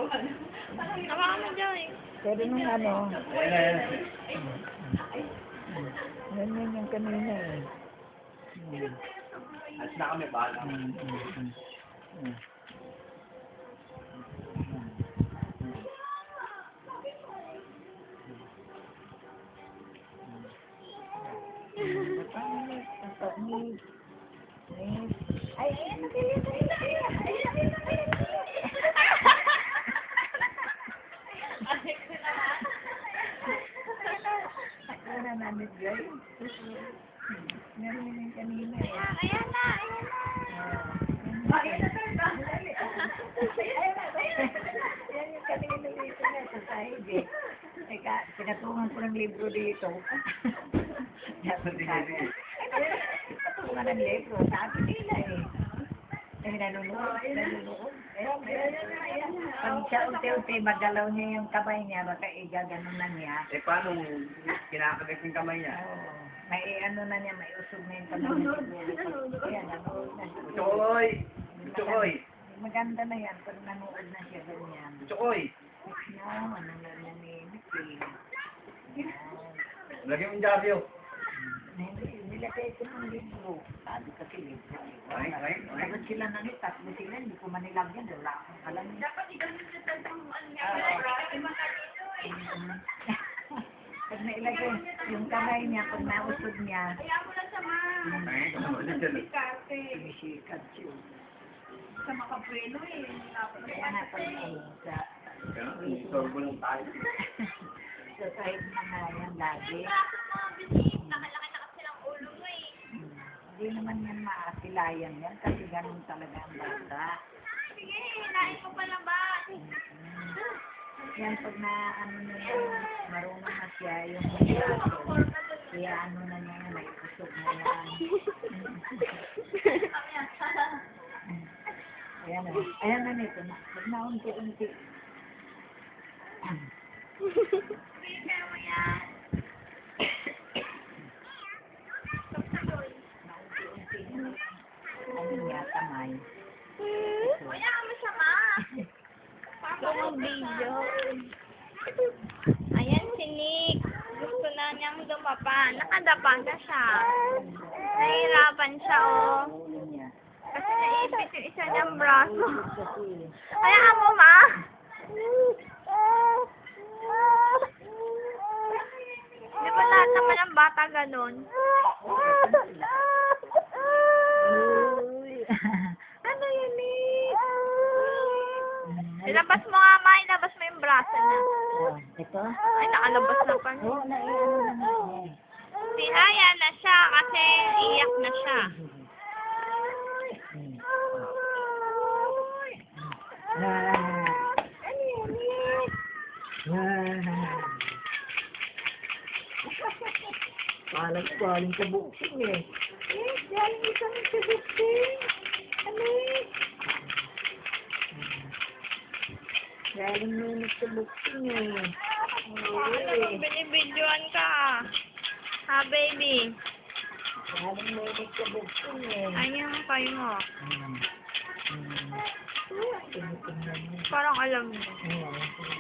Hawakan mo dyan eh. Pero nung ano, Ayan. yan yung kanina eh. At na kami bahala. Ay, wala namin guys. Meron yung kanina eh. Ayan na. Ayan yung kanina dito na sa sahig eh. Teka, pinatungan ko ng libro dito. Pinatungan ng libro. Sabi nila eh. Nanonood. Pag siya unti-unti magalaw niya yung kamay niya, baka igaganon na niya. Eh, paano kinakagat yung kamay niya? Oo. May ano na niya, may usog na yung kamay niya. Ayan, nanonood na siya. Chokoy! Chokoy! Maganda na yan pag nanood na siya ganyan. Chokoy! No, ano na niya ni Mickey. Lagyan mo yung Javio. Nilagay ko ng libro. Sabi kasi libro. Ay. Dapat sila na nito, tatlo sila, hindi ko manilagyan. Wala akong alam. Dapat igamit sa cellphone mo. Pag nailagay, yung kamay niya, pag nausog niya, Kaya mo lang sama. Ay, ano dyan? Kasi sumisikat siya. sa makabrelo eh. Kaya nga pag sa Sorbo lang tayo. sa side na nga yan lagi. Kaso mga bisig, nakalaki na kasi ng ulo mo eh. Hindi naman yan maasilayan yan kasi ganun talaga ang bata. Sige, nain mo pala ba? Yan pag na ano na yan, marunong na siya yung masyado. Kaya ano na niya yan, may usog na yan. Ayan na nito na. Pag naunti-unti. Sige mo yan. Naunti-unti na ano niya, kamay. Wala ka masama. Ang video. Ayan si Nick. Gusto na niyang dumapa. Nakadapa na siya. Nahihirapan siya oh. Ulo niya. Kasi naipit yung isa niyang braso. Kasi, Hayaan mo ma. Di ba lahat naman ng bata ganun? ano yun eh? Ilabas mo nga ma. Ilabas mo yung braso niya. Ito? Ay, nakalabas na pa niya. Oo, naiano na nga eh. Sinaya na siya kasi iyak na siya. Ano yun eh? Paling sa buksing eh. Galing isang sa buksing. Ano eh? Galing minit sa buksing eh. Ano, binibidyoan ka. Ha, baby? Galing minit sa buksing eh. Ayun yung kayo mo. Tinitingnan mo. Parang alam mo. Ayan.